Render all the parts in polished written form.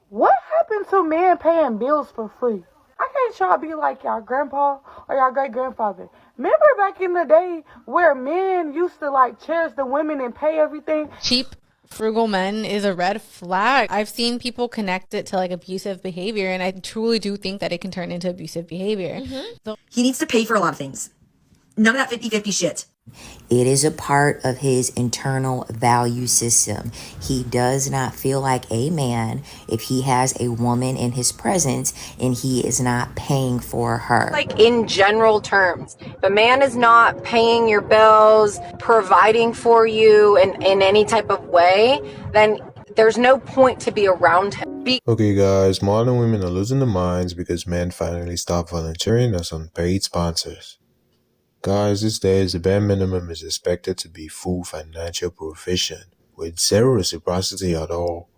What happened to men paying bills for free? I can't y'all be like y'all grandpa or y'all great grandfather. Remember back in the day where men used to like cherish the women and pay everything? Cheap, frugal men is a red flag. I've seen people connect it to like abusive behavior, and I truly do think that it can turn into abusive behavior. So he needs to pay for a lot of things. None of that 50-50 shit. It is a part of his internal value system. He does not feel like a man if he has a woman in his presence and he is not paying for her. Like in general terms, if a man is not paying your bills, providing for you in any type of way, then there's no point to be around him. Okay guys, modern women are losing their minds because men finally stop volunteering as unpaid sponsors. Guys, these days the bare minimum is expected to be full financial provision with zero reciprocity at all.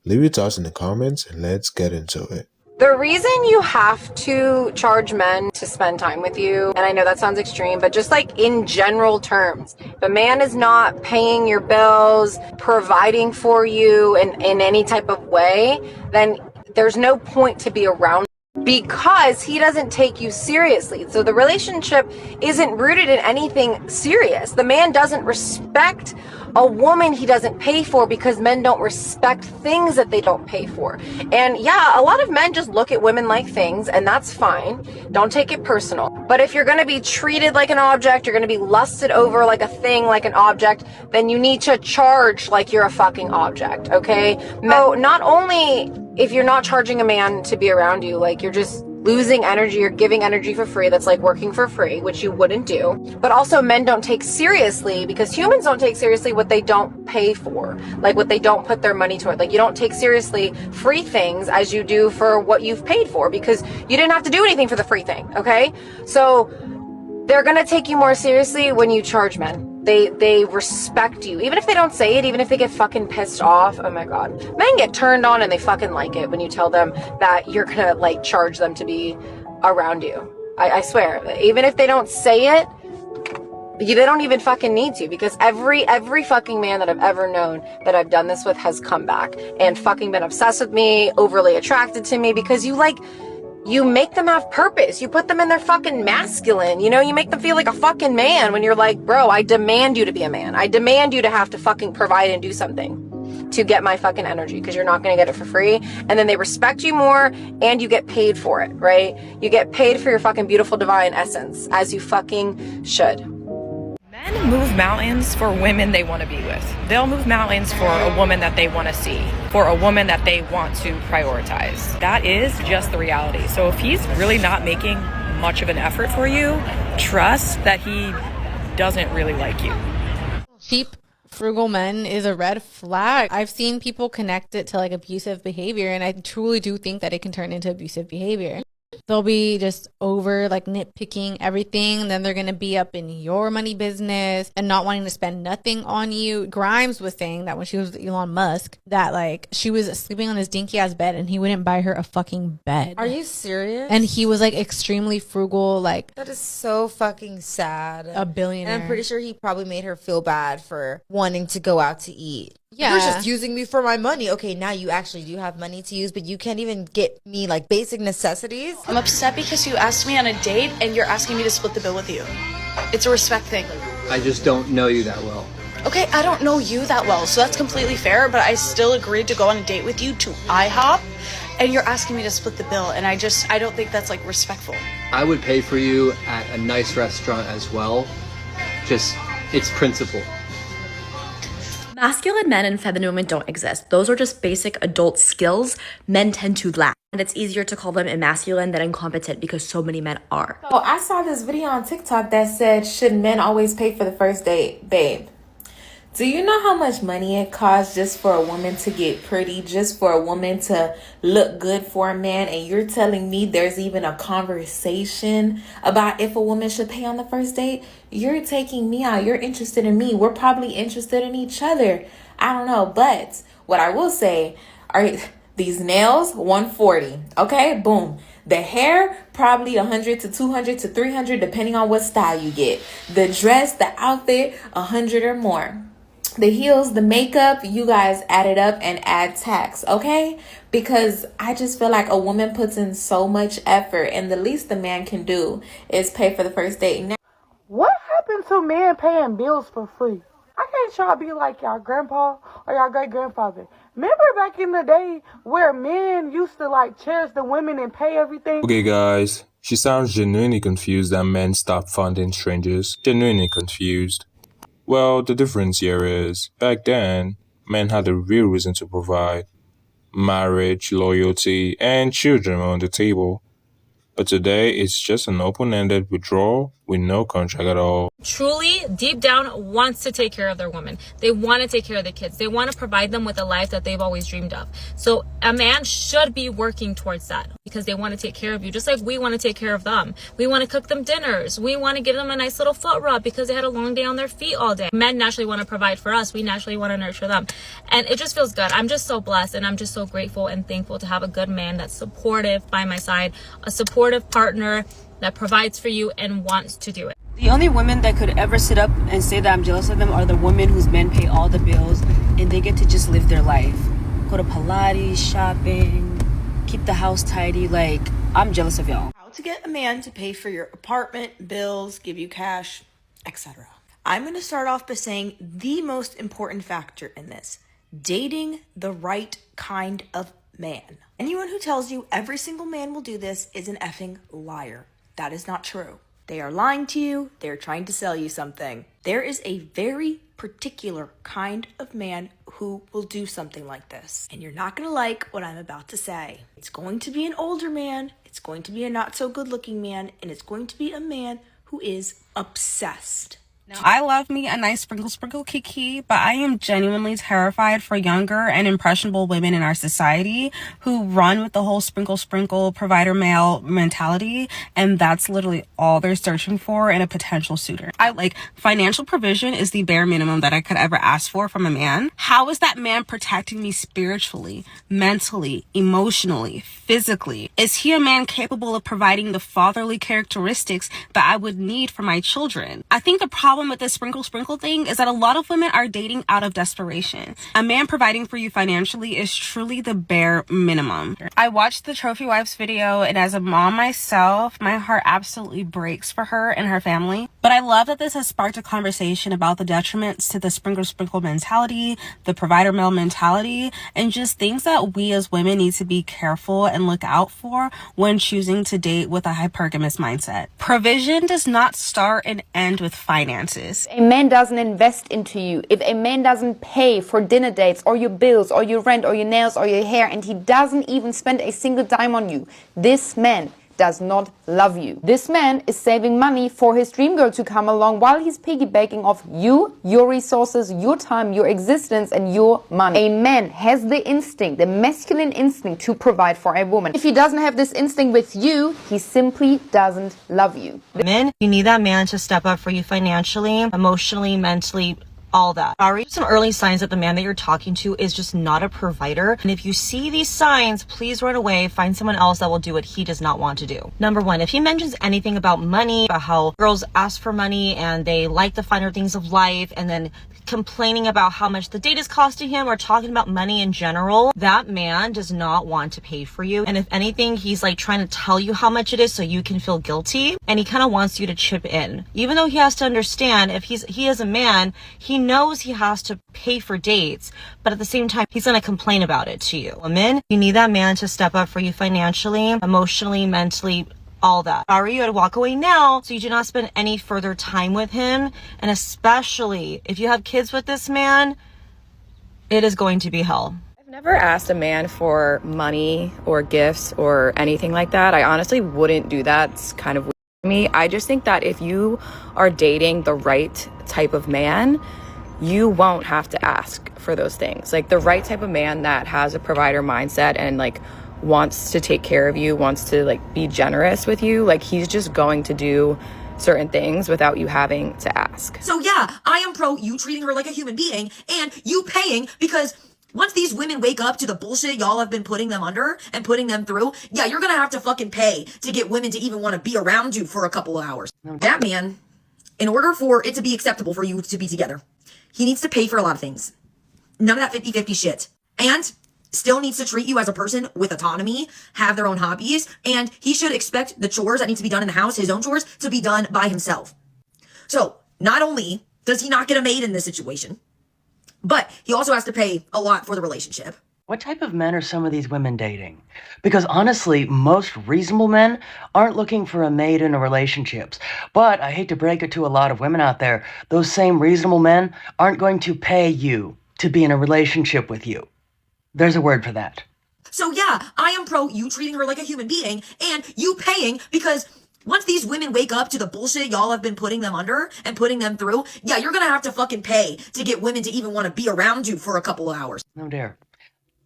Leave your thoughts in the comments and let's get into it. The reason you have to charge men to spend time with you, and I know that sounds extreme, but just like in general terms, if a man is not paying your bills, providing for you in any type of way, then there's no point to be around because he doesn't take you seriously. So the relationship isn't rooted in anything serious. The man doesn't respect a woman he doesn't pay for because men don't respect things that they don't pay for. And yeah, a lot of men just look at women like things, and that's fine. Don't take it personal. But if you're going to be treated like an object, you're going to be lusted over like a thing, like an object, then you need to charge like you're a fucking object, okay? No, not only if you're not charging a man to be around you, like you're just losing energy, you're giving energy for free. That's like working for free, which you wouldn't do. But also men don't take seriously, because humans don't take seriously what they don't pay for, like what they don't put their money toward. Like you don't take seriously free things as you do for what you've paid for, because you didn't have to do anything for the free thing, okay? So they're gonna take you more seriously when you charge men. They respect you, even if they don't say it, even if they get fucking pissed off. Oh my god, men get turned on and they fucking like it when you tell them that you're gonna like charge them to be around you. I swear, even if they don't say it, they don't even fucking need to, because every fucking man that I've ever known that I've done this with has come back and fucking been obsessed with me, overly attracted to me, because you make them have purpose. You put them in their fucking masculine, you know, you make them feel like a fucking man when you're like, bro, I demand you to be a man. I demand you to have to fucking provide and do something to get my fucking energy, because you're not going to get it for free. And then they respect you more and you get paid for it, right? You get paid for your fucking beautiful divine essence, as you fucking should. Men move mountains for women they want to be with. They'll move mountains for a woman that they want to see, for a woman that they want to prioritize. That is just the reality. So if he's really not making much of an effort for you, trust that he doesn't really like you. cheap, frugal men is a red flag. I've seen people connect it to like abusive behavior, and I truly do think that it can turn into abusive behavior. They'll be just over like nitpicking everything. Then they're going to be up in your money business and not wanting to spend nothing on you. Grimes was saying that when she was with Elon Musk, that like she was sleeping on his dinky ass bed and he wouldn't buy her a fucking bed. Are you serious? And he was like extremely frugal. Like, that is so fucking sad. A billionaire. And I'm pretty sure he probably made her feel bad for wanting to go out to eat. Yeah. You're just using me for my money. Okay, now you actually do have money to use, but you can't even get me like basic necessities. I'm upset because you asked me on a date and you're asking me to split the bill with you. It's a respect thing. I just don't know you that well. Okay, I don't know you that well, so that's completely fair, but I still agreed to go on a date with you to IHOP, and you're asking me to split the bill, and I don't think that's like respectful. I would pay for you at a nice restaurant as well. Just, it's principle. Masculine men and feminine women don't exist. Those are just basic adult skills men tend to lack. And it's easier to call them emasculine than incompetent because so many men are. So I saw this video on TikTok that said, should men always pay for the first date? Babe, do you know how much money it costs just for a woman to get pretty, just for a woman to look good for a man? And you're telling me there's even a conversation about if a woman should pay on the first date? You're taking me out. You're interested in me. We're probably interested in each other. I don't know. But what I will say are these nails, $140. Okay, boom. The hair, probably $100 to $200 to $300, depending on what style you get. The dress, the outfit, $100 or more. the heels, the makeup, you guys add it up and add tax, okay? Because I just feel like a woman puts in so much effort, and the least the man can do is pay for the first date. Now, what happened to men paying bills for free? I can't y'all be like y'all grandpa or y'all great grandfather. Remember back in the day where men used to like cherish the women and pay everything? Okay, guys, she sounds genuinely confused that men stopped funding strangers. Genuinely confused. Well, the difference here is, back then, men had a real reason to provide. Marriage, loyalty, and children were on the table. But today, it's just an open-ended withdrawal with no contract at all. Truly, deep down, wants to take care of their woman. They want to take care of the kids. They want to provide them with a life that they've always dreamed of. So a man should be working towards that because they want to take care of you, just like we want to take care of them. We want to cook them dinners. We want to give them a nice little foot rub because they had a long day on their feet all day. Men naturally want to provide for us. We naturally want to nurture them. And it just feels good. I'm just so blessed, and I'm just so grateful and thankful to have a good man that's supportive by my side, a supportive partner that provides for you and wants to do it. The only women that could ever sit up and say that I'm jealous of them are the women whose men pay all the bills and they get to just live their life. Go to Pilates, shopping, keep the house tidy. Like, I'm jealous of y'all. How to get a man to pay for your apartment, bills, give you cash, etc. I'm going to start off by saying the most important factor in this: dating the right kind of man. Anyone who tells you every single man will do this is an effing liar. That is not true. They are lying to you. They're trying to sell you something. There is a very particular kind of man who will do something like this. And you're not going to like what I'm about to say. It's going to be an older man. It's going to be a not so good looking man. And it's going to be a man who is obsessed. Now, I love me a nice sprinkle kiki, but I am genuinely terrified for younger and impressionable women in our society who run with the whole sprinkle provider male mentality, and that's literally all they're searching for in a potential suitor. Financial provision is the bare minimum that I could ever ask for from a man. How is that man protecting me spiritually, mentally, emotionally, physically? Is he a man capable of providing the fatherly characteristics that I would need for my children? I think the problem with this sprinkle thing is that a lot of women are dating out of desperation. A man providing for you financially is truly the bare minimum. I watched the Trophy Wives video, and as a mom myself, my heart absolutely breaks for her and her family. But I love that this has sparked a conversation about the detriments to the sprinkle mentality, the provider male mentality, and just things that we as women need to be careful and look out for when choosing to date with a hypergamous mindset. Provision does not start and end with finances. If a man doesn't invest into you, if a man doesn't pay for dinner dates or your bills or your rent or your nails or your hair, and he doesn't even spend a single dime on you, this man does not love you. This man is saving money for his dream girl to come along while he's piggybacking off you, your resources, your time, your existence, and your money. A man has the instinct, the masculine instinct to provide for a woman. If he doesn't have this instinct with you, he simply doesn't love you. Men, you need that man to step up for you financially, emotionally, mentally, all that. Are some early signs that the man that you're talking to is just not a provider? And if you see these signs, please run away, find someone else that will do what he does not want to do. Number one, if he mentions anything about money, about how girls ask for money and they like the finer things of life, and then complaining about how much the date is costing him or talking about money in general, that man does not want to pay for you. And if anything, he's like trying to tell you how much it is so you can feel guilty, and he kind of wants you to chip in. Even though he has to understand, if he is a man, he knows he has to pay for dates, but at the same time, he's going to complain about it to you. Women, you need that man to step up for you financially, emotionally, mentally, all that. Sorry, you had to walk away now so you do not spend any further time with him. And especially if you have kids with this man, it is going to be hell. I've never asked a man for money or gifts or anything like that. I honestly wouldn't do that. It's kind of weird to me. I just think that if you are dating the right type of man, you won't have to ask for those things. Like the right type of man that has a provider mindset and like wants to take care of you, wants to like be generous with you, like he's just going to do certain things without you having to ask. So yeah, I am pro you treating her like a human being and you paying, because once these women wake up to the bullshit y'all have been putting them under and putting them through, yeah, you're gonna have to fucking pay to get women to even want to be around you for a couple of hours. That man, in order for it to be acceptable for you to be together, he needs to pay for a lot of things. None of that 50-50 shit. And still needs to treat you as a person with autonomy, have their own hobbies, and he should expect the chores that need to be done in the house, his own chores, to be done by himself. So not only does he not get a maid in this situation, but he also has to pay a lot for the relationship. What type of men are some of these women dating? Because honestly, most reasonable men aren't looking for a maid in a relationship. But I hate to break it to a lot of women out there, those same reasonable men aren't going to pay you to be in a relationship with you. There's a word for that. So yeah, I am pro you treating her like a human being and you paying, because once these women wake up to the bullshit y'all have been putting them under and putting them through, yeah, you're gonna have to fucking pay to get women to even want to be around you for a couple of hours. No dare.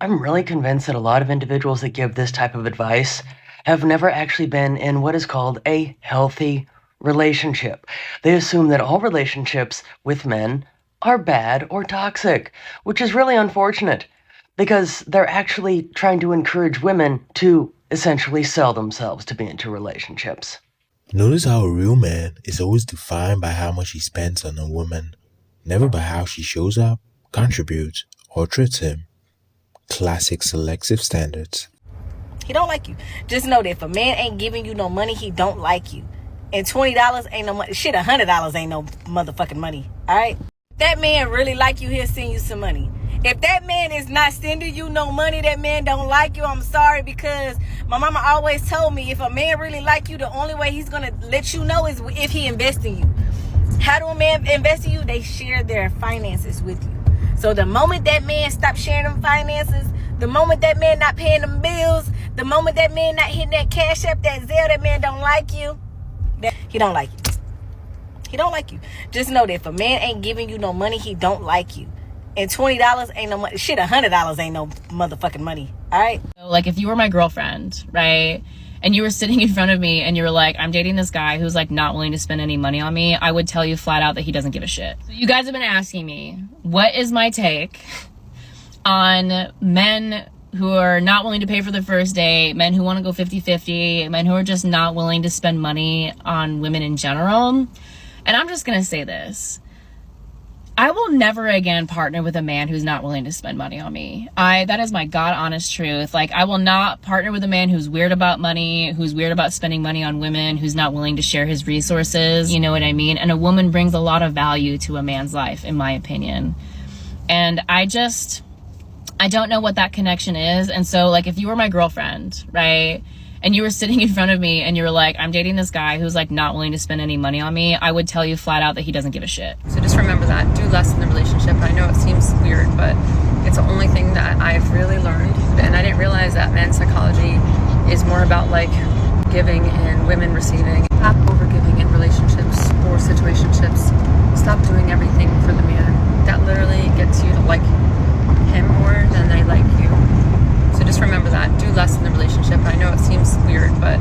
I'm really convinced that a lot of individuals that give this type of advice have never actually been in what is called a healthy relationship. They assume that all relationships with men are bad or toxic, which is really unfortunate because they're actually trying to encourage women to essentially sell themselves to be into relationships. Notice how a real man is always defined by how much he spends on a woman, never by how she shows up, contributes, or treats him. Classic Selective standards. He don't like you. Just know that if a man ain't giving you no money, he don't like you. And $20 ain't no money. Shit, $100 ain't no motherfucking money. All right? That man really like you, he'll send you some money. If that man is not sending you no money, that man don't like you. I'm sorry, because my mama always told me if a man really like you, the only way he's gonna let you know is if he invests in you. How do a man invest in you? They share their finances with you. So the moment that man stops sharing them finances, the moment that man not paying them bills, the moment that man not hitting that cash up, that Zelle, that man don't like you. He don't like you. He don't like you. Just know that if a man ain't giving you no money, he don't like you. And $20 ain't no money. Shit, $100 ain't no motherfucking money. All right? So, like, if you were my girlfriend, right, and you were sitting in front of me and you were like, I'm dating this guy who's like not willing to spend any money on me, I would tell you flat out that he doesn't give a shit. So you guys have been asking me, what is my take on men who are not willing to pay for the first date, men who want to go 50-50, men who are just not willing to spend money on women in general? And I'm just going to say this. I will never again partner with a man who's not willing to spend money on me. That is my God honest truth. Like, I will not partner with a man who's weird about money, who's weird about spending money on women, who's not willing to share his resources. You know what I mean? And a woman brings a lot of value to a man's life, in my opinion. And I don't know what that connection is. And so, like, if you were my girlfriend, right, and you were sitting in front of me and you were like, I'm dating this guy who's like not willing to spend any money on me, I would tell you flat out that he doesn't give a shit. So just remember that. Do less in the relationship. I know it seems weird, but it's the only thing that I've really learned. And I didn't realize that men's psychology is more about like giving and women receiving. Stop overgiving in relationships or situationships. Stop doing everything for the man. That literally gets you to like him more than they like you. So just remember that. Do less in the relationship. I know it seems weird, but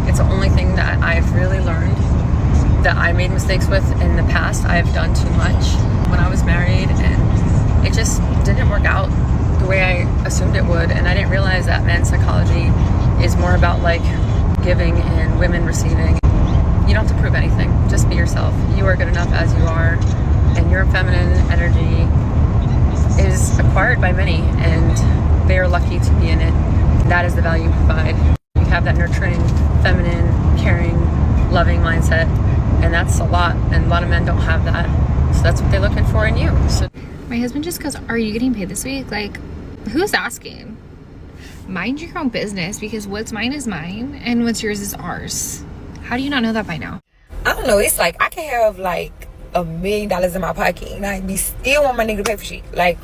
it's the only thing that I've really learned that I made mistakes with in the past. I've done too much when I was married, and it just didn't work out the way I assumed it would. And I didn't realize that men's psychology is more about like giving and women receiving. You don't have to prove anything. Just be yourself. You are good enough as you are, and your feminine energy is acquired by many, and they are lucky to be in it. That is the value you provide. You have that nurturing, feminine, caring, loving mindset, and that's a lot, and a lot of men don't have that. So that's what they're looking for in you. So my husband just goes, are you getting paid this week? Like, who's asking? Mind your own business, because what's mine is mine and what's yours is ours. How do you not know that by now? I don't know. It's like I can have like $1 million in my pocket and I be still want my nigga to pay for shit. Like,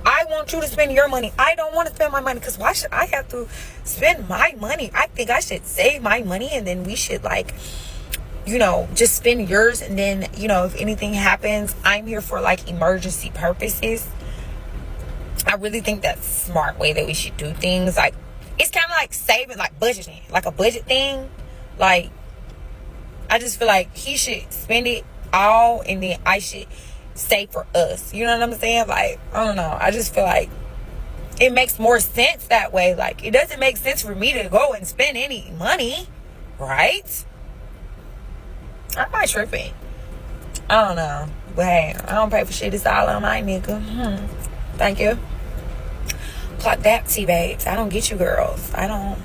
I want you to spend your money. I don't want to spend my money, because why should I have to spend my money? I think I should save my money, and then we should, like, you know, just spend yours. And then, you know, if anything happens, I'm here for like emergency purposes. I really think that's a smart way that we should do things. Like, it's kind of like saving, like budgeting, like a budget thing. Like, I just feel like he should spend it all, and then I should save for us. You know what I'm saying? Like, I don't know. I just feel like it makes more sense that way. Like, it doesn't make sense for me to go and spend any money, right? I might tripping. I don't know. But hey, I don't pay for shit. It's all on my nigga. Thank you. Clock that, T-babes. I don't get you girls. I don't.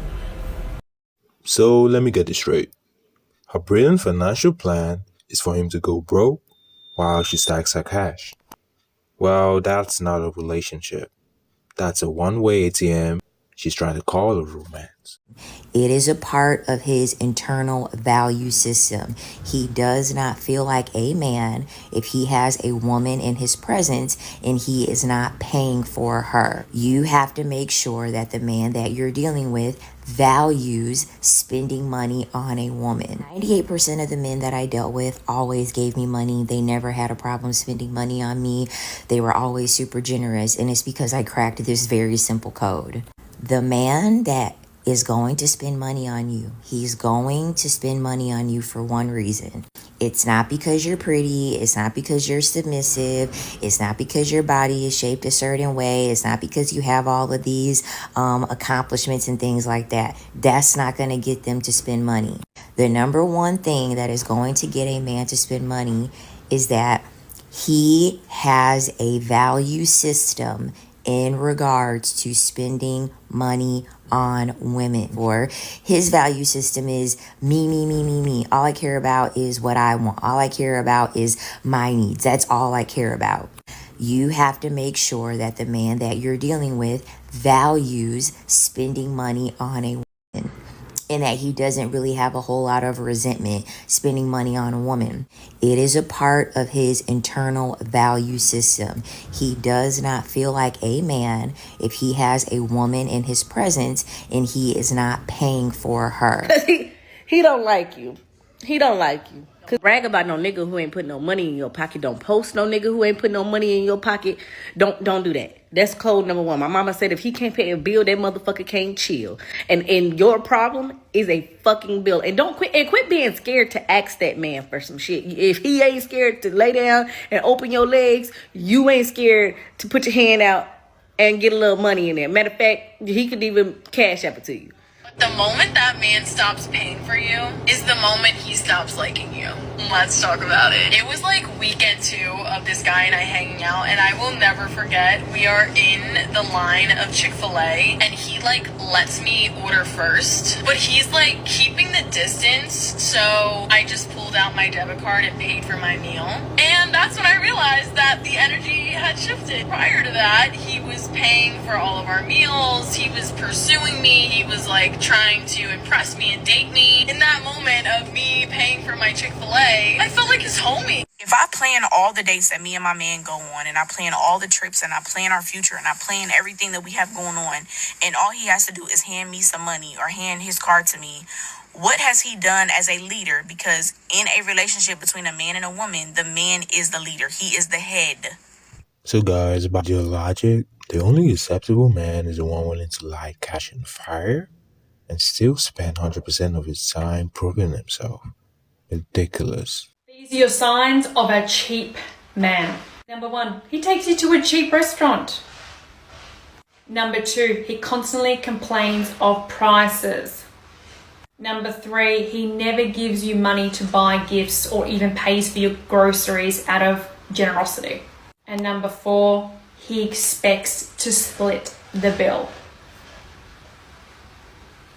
So let me get this straight. Her brilliant financial plan is for him to go broke while she stacks her cash. Well, that's not a relationship. That's a one-way ATM she's trying to call a romance. It is a part of his internal value system. He does not feel like a man if he has a woman in his presence and he is not paying for her. You have to make sure that the man that you're dealing with values spending money on a woman. 98% of the men that I dealt with always gave me money. They never had a problem spending money on me. They were always super generous, and it's because I cracked this very simple code. The man that is going to spend money on you, he's going to spend money on you for one reason. It's not because you're pretty. It's not because you're submissive. It's not because your body is shaped a certain way. It's not because you have all of these accomplishments and things like that. That's not going to get them to spend money. The number one thing that is going to get a man to spend money is that he has a value system in regards to spending money on women. Or his value system is me. All I care about is what I want. All I care about is my needs. That's all I care about. You have to make sure that the man that you're dealing with values spending money on a woman, and that he doesn't really have a whole lot of resentment spending money on a woman. It is a part of his internal value system. He does not feel like a man if he has a woman in his presence and he is not paying for her. He don't like you. He don't like you. Cause brag about no nigga who ain't putting no money in your pocket. Don't post no nigga who ain't putting no money in your pocket. Don't do that. That's code number one. My mama said if he can't pay a bill, that motherfucker can't chill. And your problem is a fucking bill. And quit being scared to ask that man for some shit. If he ain't scared to lay down and open your legs, you ain't scared to put your hand out and get a little money in there. Matter of fact, he could even cash up it to you. The moment that man stops paying for you is the moment he stops liking you. Let's talk about it. It was like weekend 2 of this guy and I hanging out, and I will never forget, we are in the line of Chick-fil-A and he like lets me order first, but he's like keeping the distance, so I just pulled out my debit card and paid for my meal. And that's when I realized that the energy had shifted. Prior to that, he was paying for all of our meals, he was pursuing me, he was like trying to impress me and date me. In that moment of me paying for my Chick-fil-A, I felt like his homie. If I plan all the dates that me and my man go on, and I plan all the trips, and I plan our future, and I plan everything that we have going on, and all he has to do is hand me some money or hand his card to me, what has he done as a leader? Because in a relationship between a man and a woman, the man is the leader. He is the head. So guys, by your logic, the only acceptable man is the one willing to light cash and fire and still spend 100% of his time proving himself. Ridiculous. These are your signs of a cheap man. Number 1, he takes you to a cheap restaurant. Number 2, he constantly complains of prices. Number 3, he never gives you money to buy gifts or even pays for your groceries out of generosity. And number 4, he expects to split the bill.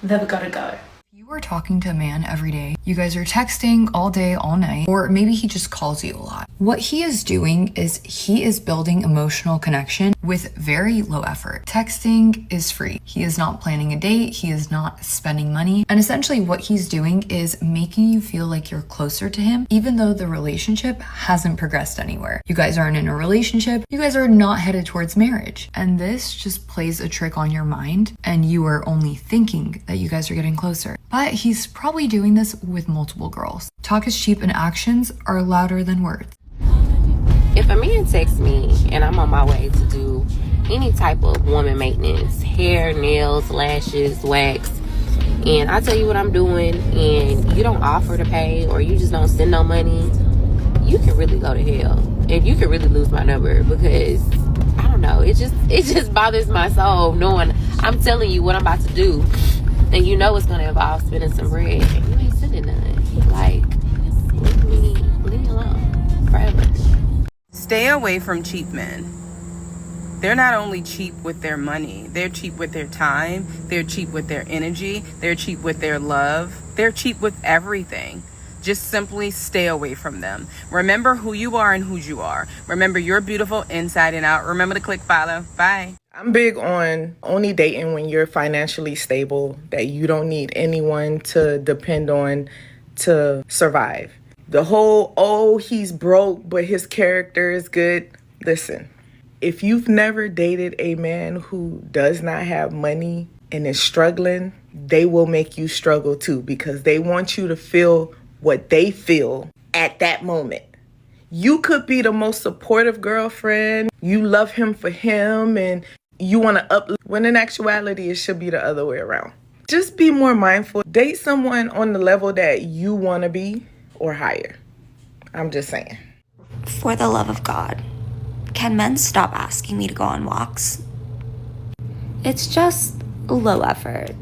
They've got to go. You are talking to a man every day. You guys are texting all day, all night, or maybe he just calls you a lot. What he is doing is he is building emotional connection with very low effort. Texting is free. He is not planning a date. He is not spending money. And essentially what he's doing is making you feel like you're closer to him, even though the relationship hasn't progressed anywhere. You guys aren't in a relationship. You guys are not headed towards marriage. And this just plays a trick on your mind, and you are only thinking that you guys are getting closer. But he's probably doing this with multiple girls. Talk is cheap and actions are louder than words. If a man texts me and I'm on my way to do any type of woman maintenance, hair, nails, lashes, wax, and I tell you what I'm doing and you don't offer to pay or you just don't send no money, you can really go to hell. And you can really lose my number because, I don't know, it just bothers my soul knowing I'm telling you what I'm about to do. And you know it's going to involve spending some bread. And you ain't sending none. Like, leave me alone forever. Stay away from cheap men. They're not only cheap with their money, they're cheap with their time, they're cheap with their energy, they're cheap with their love, they're cheap with everything. Just simply stay away from them. Remember who you are and whose you are. Remember you're beautiful inside and out. Remember to click follow. Bye. I'm big on only dating when you're financially stable, that you don't need anyone to depend on to survive. The whole, oh, he's broke, but his character is good. Listen, if you've never dated a man who does not have money and is struggling, they will make you struggle too, because they want you to feel what they feel at that moment. You could be the most supportive girlfriend. You love him for him and you want to uplift, when in actuality, it should be the other way around. Just be more mindful. Date someone on the level that you want to be or higher. I'm just saying. For the love of God, can men stop asking me to go on walks? It's just low effort.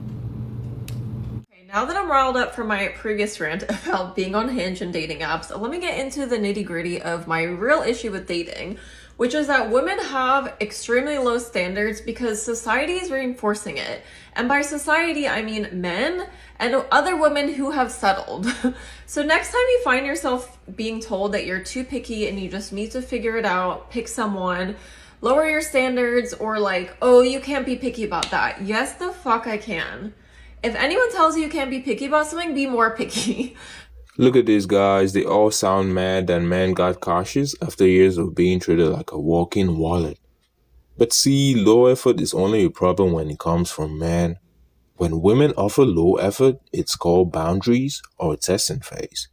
Now that I'm riled up from my previous rant about being on Hinge and dating apps, let me get into the nitty-gritty of my real issue with dating, which is that women have extremely low standards because society is reinforcing it. And by society, I mean men and other women who have settled. So next time you find yourself being told that you're too picky and you just need to figure it out, pick someone, lower your standards, or like, oh, you can't be picky about that. Yes, the fuck I can. If anyone tells you can't be picky about something, be more picky. Look at these guys, they all sound mad that men got cautious after years of being treated like a walking wallet. But see, low effort is only a problem when it comes from men. When women offer low effort, it's called boundaries or a testing phase.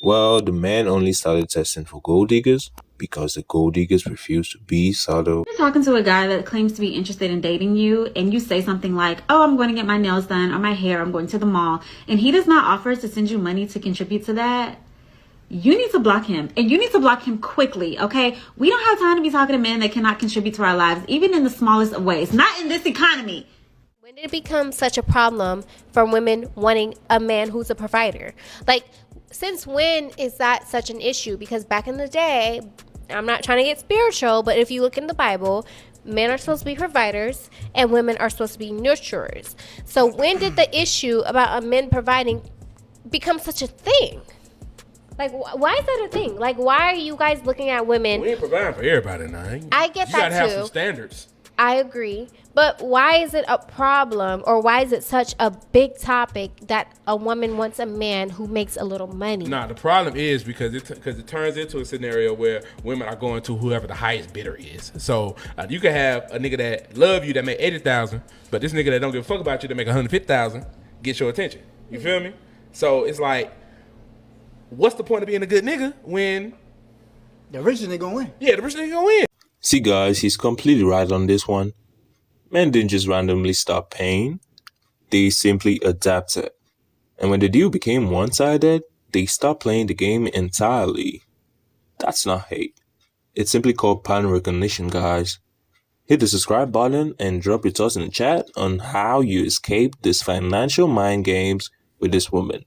Well, the men only started testing for gold diggers because the gold diggers refused to be subtle. You're talking to a guy that claims to be interested in dating you and you say something like, oh, I'm going to get my nails done or my hair, I'm going to the mall, and he does not offer to send you money to contribute to that. You need to block him, and you need to block him quickly, okay? We don't have time to be talking to men that cannot contribute to our lives, even in the smallest of ways. Not in this economy. When did it become such a problem for women wanting a man who's a provider? Like, since when is that such an issue? Because back in the day, I'm not trying to get spiritual, but if you look in the Bible, men are supposed to be providers and women are supposed to be nurturers. So when did the issue about a men providing become such a thing? Like, why is that a thing? Like, why are you guys looking at women? We ain't providing for everybody now. I get that too. You gotta have some standards. I agree. But why is it a problem, or why is it such a big topic that a woman wants a man who makes a little money? Nah, the problem is because it turns into a scenario where women are going to whoever the highest bidder is. So you can have a nigga that love you that make $80,000, but this nigga that don't give a fuck about you that make $150,000 gets your attention. You feel me? So it's like, what's the point of being a good nigga when the rich nigga gonna win? Yeah, the rich nigga gonna win. See guys, he's completely right on this one. Men didn't just randomly stop paying, they simply adapted. And when the deal became one-sided, they stopped playing the game entirely. That's not hate. It's simply called pattern recognition, guys. Hit the subscribe button and drop your thoughts in the chat on how you escaped these financial mind games with this woman.